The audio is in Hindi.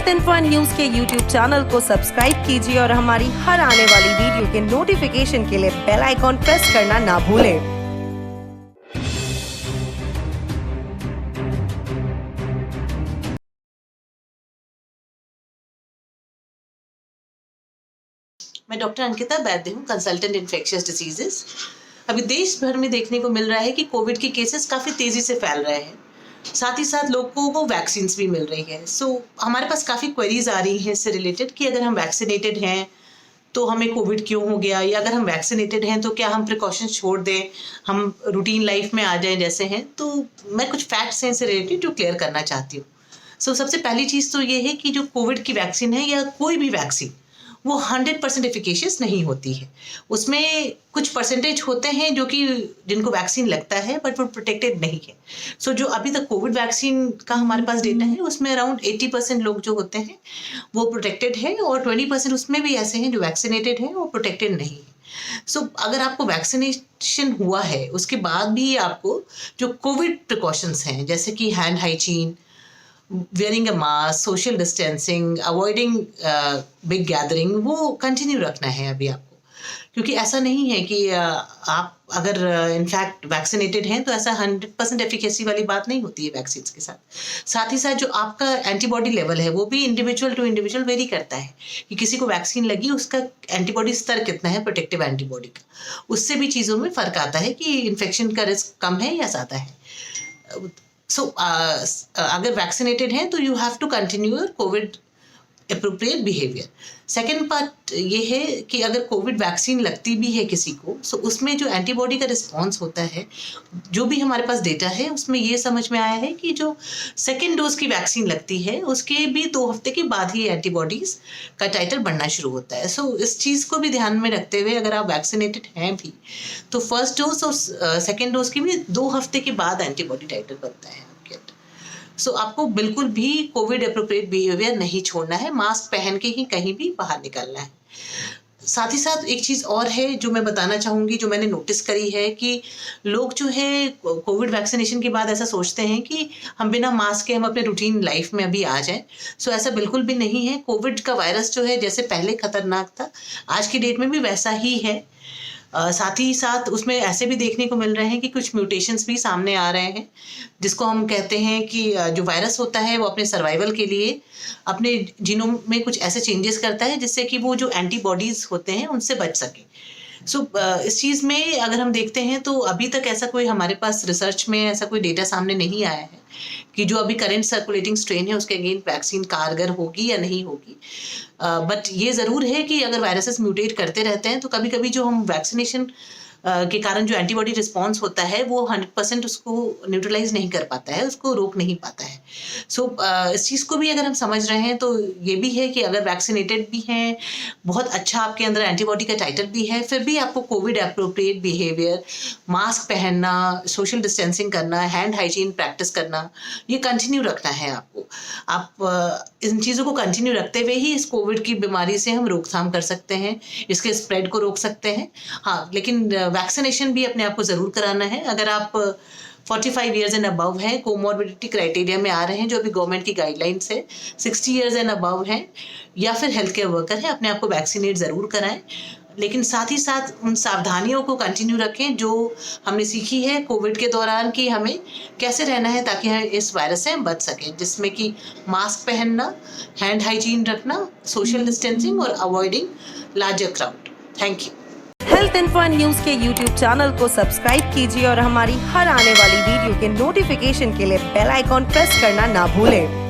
हेल्थ इन्फो न्यूज के यूट्यूब चैनल को सब्सक्राइब कीजिए और हमारी हर आने वाली वीडियो के नोटिफिकेशन के लिए बेल आइकॉन प्रेस करना ना भूलें। मैं डॉक्टर अंकिता वैद्य हूँ, कंसल्टेंट इन्फेक्शियस डिसीजेस। अभी देश भर में देखने को मिल रहा है कि कोविड के केसेस काफ़ी तेज़ी से फैल रहे हैं, साथ ही साथ लोगों को वैक्सीन भी मिल रही है। हमारे पास काफ़ी क्वेरीज आ रही हैं इससे रिलेटेड कि अगर हम वैक्सीनेटेड हैं तो हमें कोविड क्यों हो गया, या अगर हम वैक्सीनेटेड हैं तो क्या हम प्रिकॉशंस छोड़ दें, हम रूटीन लाइफ में आ जाएं जैसे हैं। तो मैं कुछ फैक्ट्स हैं इससे रिलेटेड जो क्लियर करना चाहती हूँ। सबसे पहली चीज़ तो ये है कि जो कोविड की वैक्सीन है या कोई भी वैक्सीन, वो 100% एफिकेशियस नहीं होती है। उसमें कुछ परसेंटेज होते हैं जो कि जिनको वैक्सीन लगता है बट वो प्रोटेक्टेड नहीं है। जो अभी तक कोविड वैक्सीन का हमारे पास डेटा है उसमें अराउंड 80% लोग जो होते हैं वो प्रोटेक्टेड है, और 20% उसमें भी ऐसे हैं जो वैक्सीनेटेड हैं वो प्रोटेक्टेड नहीं है। अगर आपको वैक्सीनेशन हुआ है उसके बाद भी आपको जो कोविड प्रिकॉशंस हैं जैसे कि hand hygiene, wearing a mask, social distancing, avoiding big gathering, वो कंटिन्यू रखना है अभी आपको। क्योंकि ऐसा नहीं है कि आप अगर इनफैक्ट वैक्सीनेटेड हैं तो ऐसा 100% एफिकेसी वाली बात नहीं होती है वैक्सीन के साथ ही साथ जो आपका एंटीबॉडी लेवल है वो भी इंडिविजुअल टू इंडिविजुअल वेरी करता है कि किसी को वैक्सीन लगी उसका एंटीबॉडी स्तर कितना है प्रोटेक्टिव एंटीबॉडी का, उससे भी चीज़ों में फ़र्क आता है कि इन्फेक्शन का रिस्क कम है या ज़्यादा है। अगर वैक्सीनेटेड हैं तो you have to continue your COVID appropriate behaviour. Second part ये है कि अगर कोविड वैक्सीन लगती भी है किसी को, उसमें जो एंटीबॉडी का रिस्पॉन्स होता है, जो भी हमारे पास डेटा है उसमें ये समझ में आया है कि जो सेकेंड डोज की वैक्सीन लगती है उसके भी 2 हफ्ते के बाद ही एंटीबॉडीज़ का टाइटर बढ़ना शुरू होता है। इस चीज़ को भी ध्यान में रखते हुए अगर आप वैक्सीनेटेड हैं भी तो फर्स्ट डोज और सेकेंड डोज की भी 2 हफ्ते के बाद एंटीबॉडी टाइटर बनता है। आपको बिल्कुल भी कोविड अप्रोप्रिएट बिहेवियर नहीं छोड़ना है, मास्क पहन के ही कहीं भी बाहर निकलना है। साथ ही साथ एक चीज़ और है जो मैं बताना चाहूँगी, जो मैंने नोटिस करी है कि लोग जो है कोविड वैक्सीनेशन के बाद ऐसा सोचते हैं कि हम बिना मास्क के हम अपने रूटीन लाइफ में अभी आ जाएं। ऐसा बिल्कुल भी नहीं है। कोविड का वायरस जो है जैसे पहले खतरनाक था, आज की डेट में भी वैसा ही है। साथ ही साथ उसमें ऐसे भी देखने को मिल रहे हैं कि कुछ म्यूटेशंस भी सामने आ रहे हैं, जिसको हम कहते हैं कि जो वायरस होता है वो अपने सर्वाइवल के लिए अपने जीनोम में कुछ ऐसे चेंजेस करता है जिससे कि वो जो एंटीबॉडीज़ होते हैं उनसे बच सके। इस चीज़ में अगर हम देखते हैं तो अभी तक ऐसा कोई हमारे पास रिसर्च में ऐसा कोई डेटा सामने नहीं आया है कि जो अभी करंट सर्कुलेटिंग स्ट्रेन है उसके अगेंस्ट वैक्सीन कारगर होगी या नहीं होगी। बट ये ज़रूर है कि अगर वायरसेस म्यूटेट करते रहते हैं तो कभी कभी जो हम वैक्सीनेशन के कारण जो एंटीबॉडी रिस्पॉन्स होता है वो 100% उसको न्यूट्रलाइज नहीं कर पाता है, उसको रोक नहीं पाता है। इस चीज़ को भी अगर हम समझ रहे हैं तो ये भी है कि अगर वैक्सीनेटेड भी हैं, बहुत अच्छा आपके अंदर एंटीबॉडी का टाइटर भी है, फिर भी आपको कोविड अप्रोप्रिएट बिहेवियर, मास्क पहनना, सोशल डिस्टेंसिंग करना, हैंड हाइजीन प्रैक्टिस करना, ये कंटिन्यू रखना है आपको। आप इन चीज़ों को कंटिन्यू रखते हुए ही इस कोविड की बीमारी से हम रोकथाम कर सकते हैं, इसके स्प्रेड को रोक सकते हैं। हाँ, लेकिन वैक्सीनेशन भी अपने आप को ज़रूर कराना है। अगर आप 45 ईयर्स एंड अबव हैं, कोमॉर्बिडिटी क्राइटेरिया में आ रहे हैं जो अभी गवर्नमेंट की गाइडलाइंस है, 60 ईयर्स एंड अबव हैं, या फिर हेल्थ केयर वर्कर हैं, अपने आप को वैक्सीनेट ज़रूर कराएं। लेकिन साथ ही साथ उन सावधानियों को कंटिन्यू रखें जो हमने सीखी है कोविड के दौरान कि हमें कैसे रहना है ताकि हम इस वायरस से बच सकें, जिसमें कि मास्क पहनना, हैंड हाइजीन रखना, सोशल डिस्टेंसिंग और avoiding larger crowd. Thank you. Health info news के यूट्यूब चैनल को सब्सक्राइब कीजिए और हमारी हर आने वाली वीडियो के नोटिफिकेशन के लिए बेल आइकॉन प्रेस करना ना भूलें।